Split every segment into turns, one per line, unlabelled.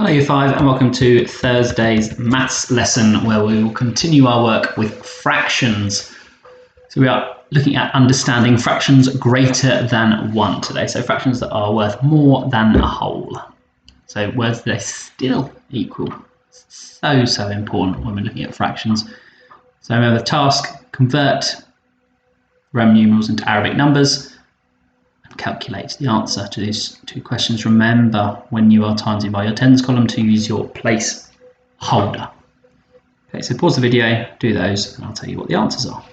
Hello Year 5 and welcome to Thursday's maths lesson where we will continue our work with fractions. So we are looking at understanding fractions greater than 1 today. So fractions that are worth more than a whole. So words that are still equal. So important when we're looking at fractions. So remember the task, convert Roman numerals into Arabic numbers. Calculate the answer to these two questions. Remember, when you are timesing by your tens column, to use your place holder. Okay, so pause the video, do those, and I'll tell you what the answers are.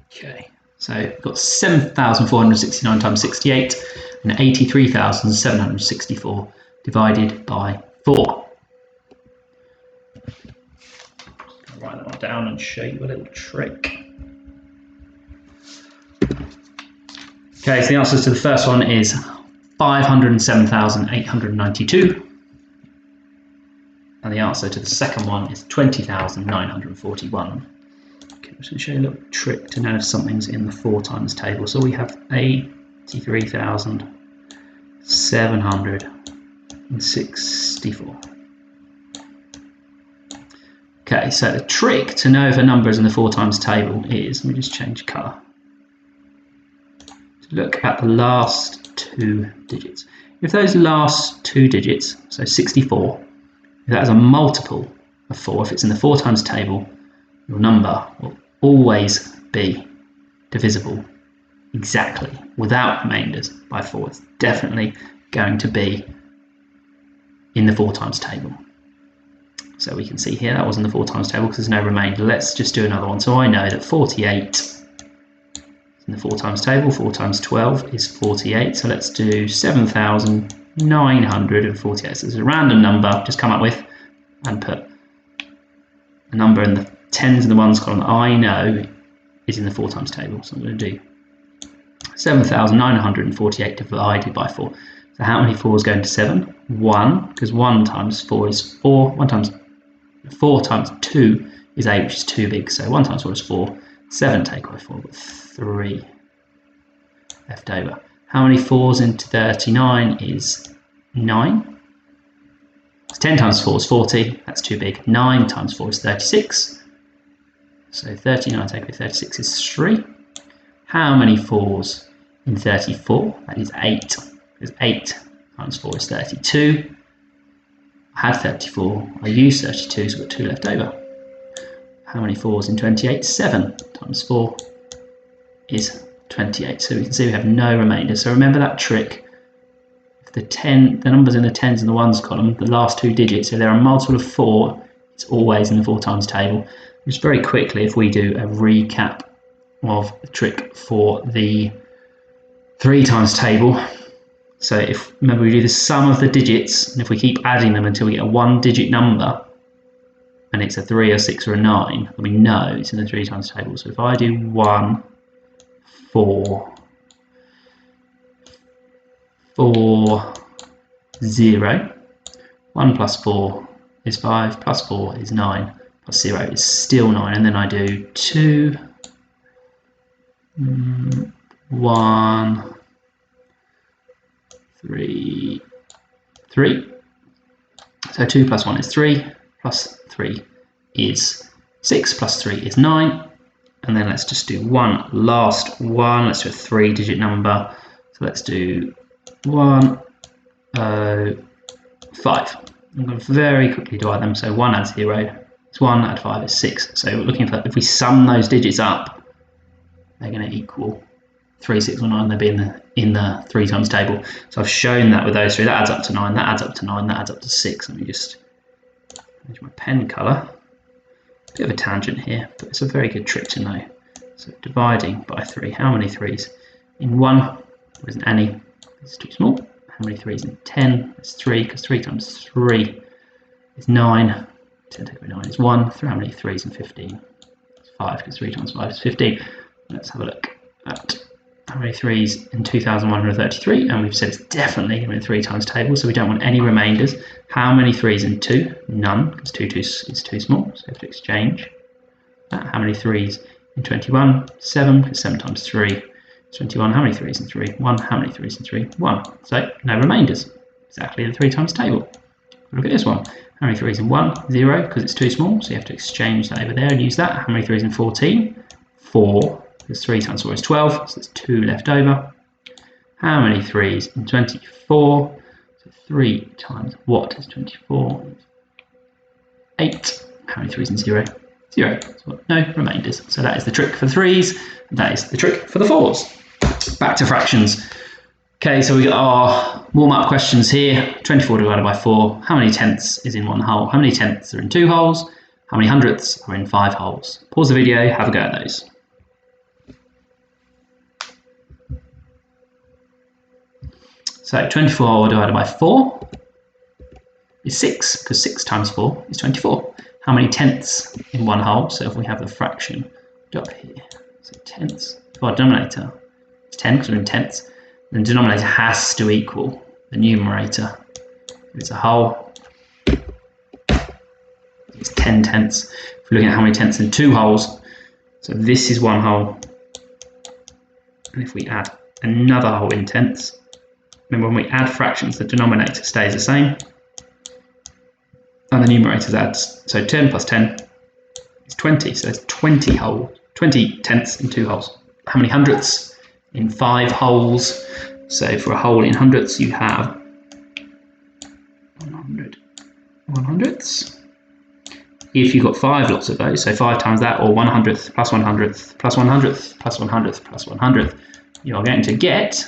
Okay, so we've got 7,469 times 68 and 83,764 divided by 4. Write that one down and show you a little trick. Okay, so the answers to the first one is 507,892. And the answer to the second one is 20,941. Okay, I'm just going to show you a little trick to know if something's in the 4 times table. So we have 83,764. Okay, so the trick to know if a number is in the 4 times table is, let me just change colour, to look at the last 2 digits. If those last 2 digits, so 64, if that is a multiple of 4, if it's in the 4 times table, your number will always be divisible exactly, without remainders, by 4. It's definitely going to be in the 4 times table. So we can see here that was in the 4 times table because there's no remainder. Let's just do another one. So I know that 48 is in the 4 times table. 4 times 12 is 48. So let's do 7,948. So there's a random number just come up with and put a number in the tens and the ones column that I know is in the 4 times table. So I'm going to do 7,948 divided by 4. So how many 4s go into 7? 1, because 1 times 4 is 4. 4 times 2 is 8, which is too big. So 1 times 4 is 4. 7 take away 4, but 3 left over. How many 4s into 39 is 9? 10 times 4 is 40. That's too big. 9 times 4 is 36. So 39 take away 36 is 3. How many 4s in 34? That is 8. Because 8 times 4 is 32. I had 34, I used 32, so I've got 2 left over. How many 4s in 28? 7 times 4 is 28. So we can see we have no remainder. So remember that trick. If the numbers in the tens and the ones column, the last 2 digits, if they're a multiple of 4, it's always in the 4 times table. Just very quickly, if we do a recap of the trick for the 3 times table. So remember we do the sum of the digits, and if we keep adding them until we get a 1-digit number, and it's a 3, a 6, or a 9, then we know it's in the 3 times table. So if I do 1, 4, 4, 0, 1 plus 4 is 5, plus 4 is 9, plus 0 is still 9, and then I do 2, 1, 3, 3. So 2 plus 1 is 3, plus 3 is 6, plus 3 is 9. And then let's just do one last one. Let's do a 3-digit number. So let's do 105. I'm going to very quickly divide them. So 1 adds 0 is 1, add 5 is 6. So we're looking for, if we sum those digits up, they're going to equal 3, 6, or 9. They'll be in the 3 times table. So I've shown that with those 3. That adds up to 9. That adds up to 9. That adds up to 6. Let me just change my pen colour. Bit of a tangent here, but it's a very good trick to know. So dividing by 3. How many 3s in 1? There isn't any. It's too small. How many 3s in 10? It's 3, because 3 times 3 is 9. 10 take away 9 is 1. How many 3s in 15? It's 5, because 3 times 5 is 15. Let's have a look at how many 3s in 2,133, and we've said it's definitely in the 3 times table, so we don't want any remainders. How many 3s in 2? None, because 2 is too small, so we have to exchange that. How many 3s in 21? 7, because 7 times 3 is 21. How many 3's in 3? 1. How many 3's in 3? 1. So no remainders. Exactly the 3 times table. Look at this one. How many 3's in 1? 0, because it's too small, so you have to exchange that over there and use that. How many 3's in 14? 4, because 3 times 4 is 12, so there's 2 left over. How many 3's in 24? So 3 times what is 24? 8. How many 3's in 0? 0. So no remainders. So that is the trick for the 3's. That is the trick for the 4's. Back to fractions. Okay, so we got our warm-up questions here. 24 divided by 4. How many tenths is in 1 whole? How many tenths are in 2 wholes? How many hundredths are in 5 wholes? Pause the video, have a go at those. So 24 divided by 4 is 6, because 6 times 4 is 24. How many tenths in 1 whole? So if we have the fraction up here, so tenths, our denominator is 10, because we're in tenths. The denominator has to equal the numerator. If it's a whole, it's 10 tenths. If we're looking at how many tenths in 2 wholes, so this is 1 whole. And if we add another whole in tenths, remember when we add fractions, the denominator stays the same. And the numerator adds. So 10 plus 10 is 20. So it's 20 tenths in 2 wholes. How many hundredths in 5 wholes? So for a whole in hundredths, you have 100 hundredths. If you've got 5 lots of those, so 5 times that, or 100th plus 100th plus 100th plus 100th plus 100th, you are going to get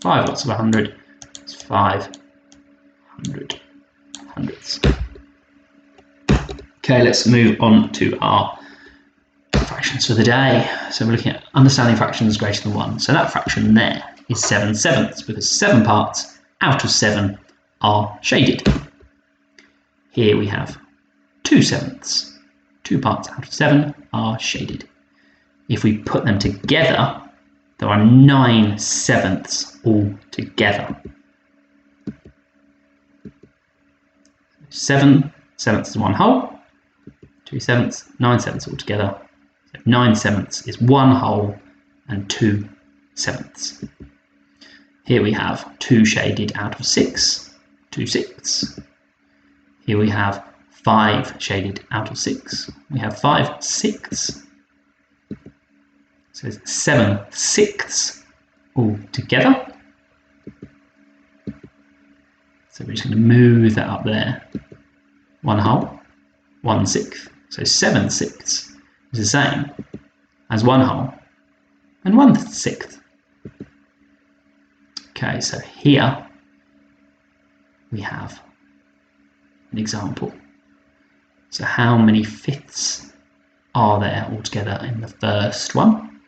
5 lots of 100. It's 500 hundredths. Okay, let's move on to our fractions for the day. So we're looking at understanding fractions greater than 1. So that fraction there is 7 sevenths, because 7 parts out of 7 are shaded. Here we have 2 sevenths. 2 parts out of 7 are shaded. If we put them together, there are 9 sevenths all together. 7 sevenths is 1 whole, 2 sevenths, 9 sevenths altogether. So 9 sevenths is 1 whole and 2 sevenths. Here we have 2 shaded out of 6, 2 sixths. Here we have 5 shaded out of 6. We have 5 sixths. So it's 7 sixths all together. So we're just going to move that up there. 1 whole, 1 sixth. So 7 sixths is the same as 1 whole and 1 sixth. Okay, so here we have an example. So how many fifths are there altogether in the first one?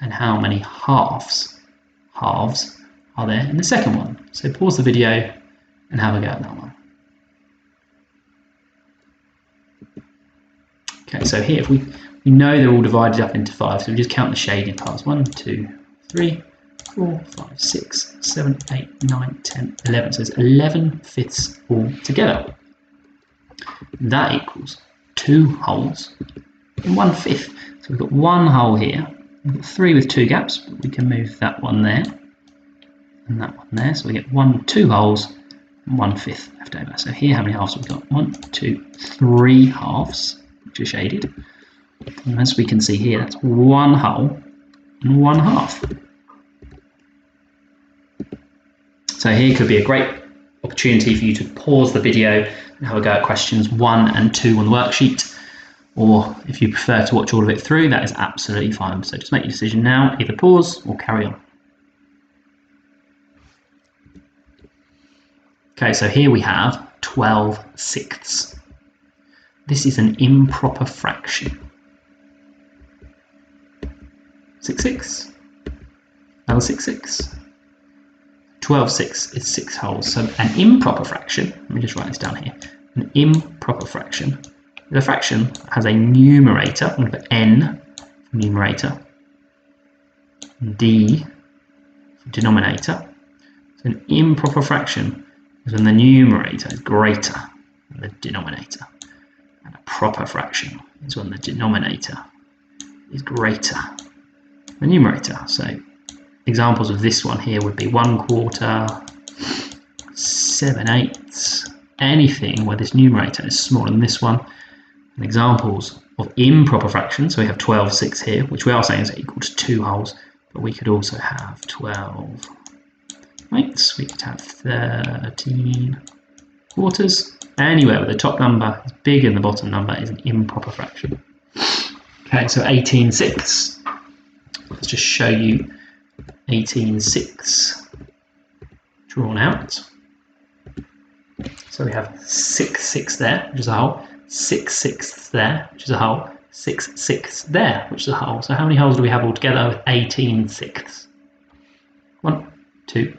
And how many halves are there in the second one? So pause the video and have a go at that one. Okay, so here if we know they're all divided up into 5, so we just count the shaded parts. 1, 2, 3, 4, 5, 6, 7, 8, 9, 10, 11. So it's 11 fifths all together. That equals 2 wholes and 1 fifth. So we've got 1 whole here. We've got 3 with 2 gaps, but we can move that one there and that one there. So we get 2 wholes and 1 fifth left over. So here, how many halves have we got? 1, 2, 3 halves, which are shaded. And as we can see here, that's 1 whole and 1 half. So here could be a great opportunity for you to pause the video and have a go at questions 1 and 2 on the worksheet. Or if you prefer to watch all of it through, that is absolutely fine. So just make your decision now, either pause or carry on. Okay, so here we have 12 sixths. This is an improper fraction. 6 sixths, another 6 sixths. 12 sixths is 6 wholes. So an improper fraction, let me just write this down here. An improper fraction. The fraction has a numerator, I'm going to put n for numerator, d for denominator. So an improper fraction is when the numerator is greater than the denominator. And a proper fraction is when the denominator is greater than the numerator. So examples of this one here would be 1/4, 7/8, anything where this numerator is smaller than this one. And examples of improper fractions, so we have 12/6 here, which we are saying is equal to 2 wholes, but we could also have 12/8, we could have 13/4. Anywhere where the top number is bigger than the bottom number is an improper fraction. Okay, so 18/6. Let's just show you 18/6 drawn out. So we have 6/6 there, which is a whole, 6/6 there, which is a whole, 6/6 there, which is a whole. So how many holes do we have altogether with 18/6? 1, 2,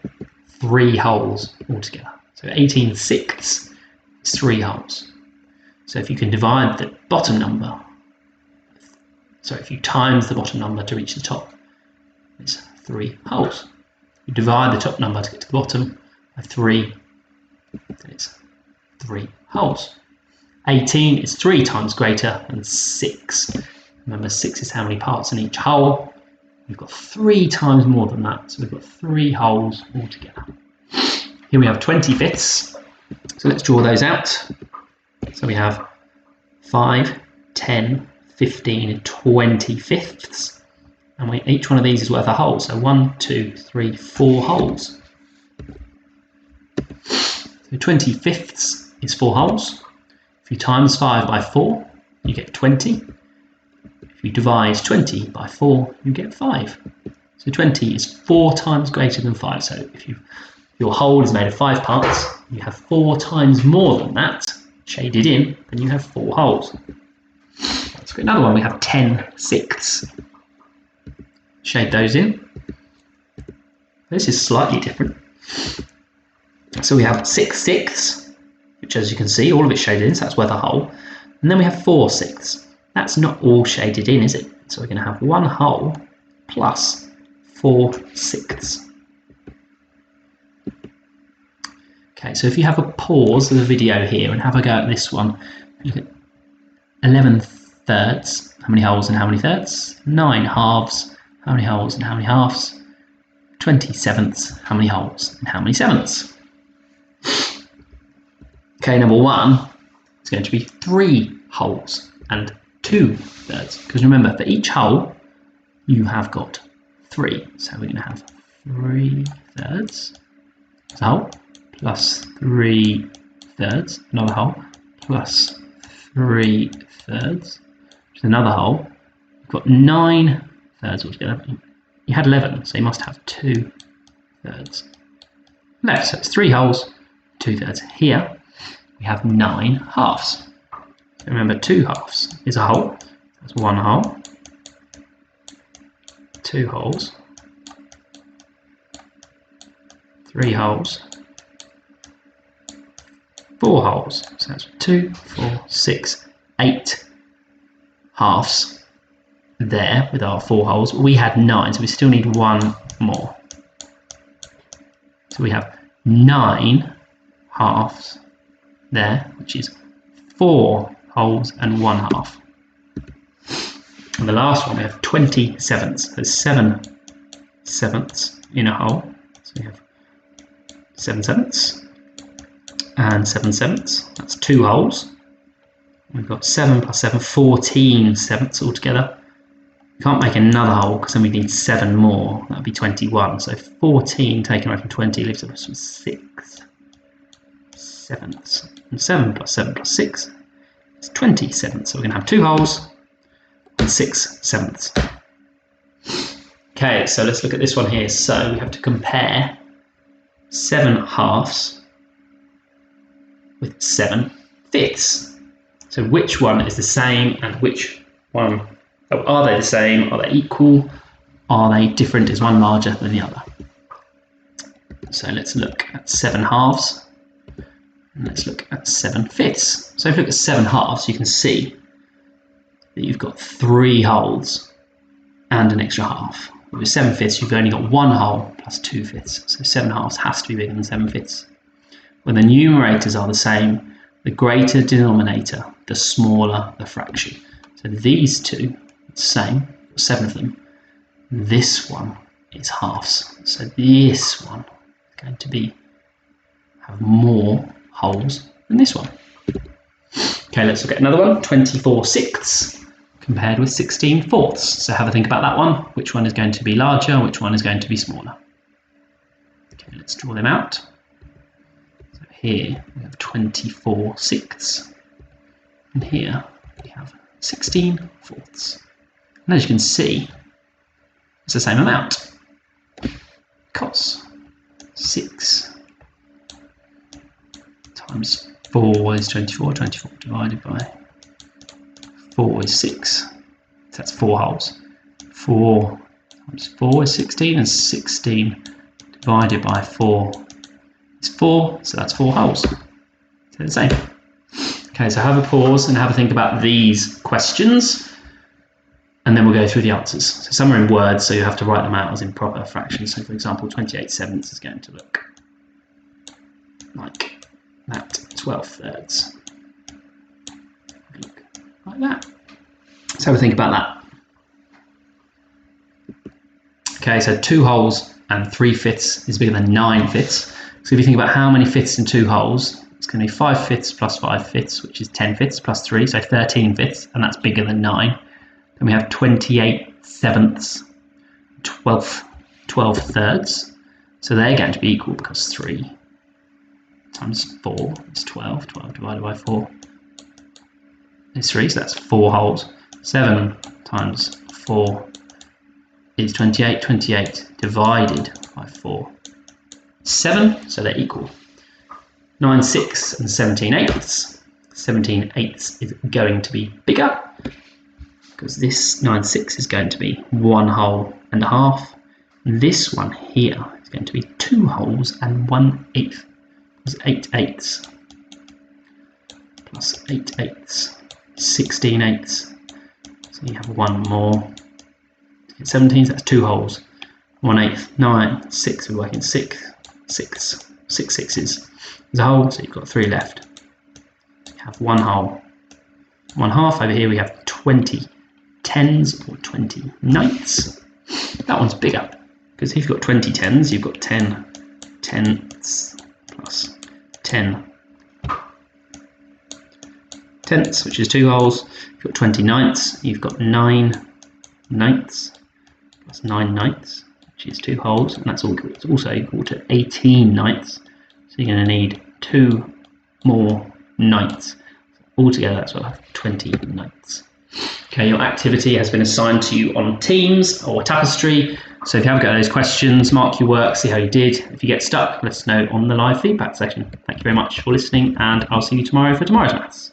3 holes altogether. So 18/6 is 3 holes. So if you can divide the bottom number, so if you times the bottom number to reach the top, it's 3 holes. You divide the top number to get to the bottom by 3, then it's 3 holes. 18 is 3 times greater than 6. Remember, 6 is how many parts in each hole. We've got 3 times more than that, so we've got 3 holes altogether. Here we have 20/5. So let's draw those out. So we have 5, 10, 15, and 20/5. And each one of these is worth a hole. So 1, 2, 3, 4 holes. So 20/5 is 4 holes. If you times 5 by 4, you get 20. If you divide 20 by 4, you get 5. So 20 is 4 times greater than 5. So if your hole is made of 5 parts, you have 4 times more than that shaded in, then you have 4 holes. Let's get another one. We have 10/6. Shade those in. This is slightly different. So we have 6/6, which, as you can see, all of it's shaded in, so that's worth a hole. And then we have 4/6. That's not all shaded in, is it? So we're going to have 1 hole plus 4/6. Okay, so if you have a pause of the video here and have a go at this one, look at 11/3. How many holes and how many thirds? 9/2. How many holes and how many halves? 20/7. How many holes and how many sevenths? Okay, number 1 is going to be 3 holes and 2/3. Because remember, for each hole, you have got 3. So we're going to have 3/3 as a hole, plus 3/3, another hole, plus 3/3, which is another hole. You've got 9/3 altogether. You had 11, so you must have 2/3 left. So it's 3 holes, 2/3. Here we have 9/2. So remember, 2/2 is a hole. That's 1 hole, 2 holes, 3 holes, 4 holes. So that's 2, 4, 6, 8 halves there with our 4 holes. We had 9, so we still need 1 more. So we have 9 halves there, which is 4 holes and 1 half. And the last one, we have 20/7. There's 7/7 in a hole. So we have 7/7 and 7/7. That's 2 holes. We've got 7 plus 7, 14/7 altogether. We can't make another hole because then we need 7 more. That would be 21. So 14 taken away from 20 leaves us with 6/7. And 7 plus 7 plus 6 is 27. So we're going to have 2 holes and 6/7. Okay, so let's look at this one here. So we have to compare 7/2 with 7/5. So which one is the same and which one, are they the same? Are they equal? Are they different? Is one larger than the other? So let's look at 7/2 and let's look at 7/5. So if you look at 7/2, you can see that you've got 3 holes and an extra half. With 7/5, you've only got 1 hole plus 2/5. So 7/2 has to be bigger than 7/5. When the numerators are the same, The greater denominator, the smaller the fraction. So these two, same, 7 of them. This one is halves. So this one is going to have more holes than this one. Okay, let's look at another one. 24 sixths compared with 16 fourths. So have a think about that one. Which one is going to be larger? Which one is going to be smaller? Okay, let's draw them out. So here we have 24 sixths. And here we have 16 fourths. And as you can see, it's the same amount. Because 6 times 4 is 24, 24 divided by 4 is 6, so that's 4 holes. 4 times 4 is 16, and 16 divided by 4 is 4, so that's 4 holes. So the same. Okay, so have a pause and have a think about these questions, and then we'll go through the answers. So some are in words, so you have to write them out as improper fractions. So for example, 28 sevenths is going to look like that, 12 thirds. Look like that. So have a think about that. Okay, so 2 holes and 3 fifths is bigger than 9 fifths. So if you think about how many fifths in 2 holes, it's going to be 5 fifths plus 5 fifths, which is 10 fifths plus 3, so 13 fifths, and that's bigger than 9. Then we have 28 sevenths, 12 thirds. So they're going to be equal because 3 times 4 is 12. 12 divided by 4 is 3, so that's 4 holes. 7 times 4 is 28. 28 divided by 4 is 7, so they're equal. 9 sixths and 17 eighths. 17 eighths is going to be bigger, because this 9 sixths is going to be 1 hole and a half. This one here is going to be 2 holes and 1 eighth. Is 8 eighths plus 8 eighths, 16 eighths. So you have 1 more. To get 17, so that's 2 holes. 1 eighth, 9, 6, we're working 6 sixes. There's a hole, so you've got 3 left. You have 1 hole. 1 half. Over here we have 20 tens or 20 ninths. That one's bigger, because if you've got 20 tens, you've got 10 tenths plus 10 tenths, which is 2 holes. If you've got 20 ninths, you've got 9 ninths plus 9 ninths, which is 2 holes, and that's also equal to 18 ninths. So you're going to need 2 more ninths. Altogether, that's what I have 20 ninths. Okay, your activity has been assigned to you on Teams or Tapestry. So if you haven't got those questions, mark your work, see how you did. If you get stuck, let us know on the live feedback section. Thank you very much for listening, and I'll see you tomorrow for tomorrow's maths.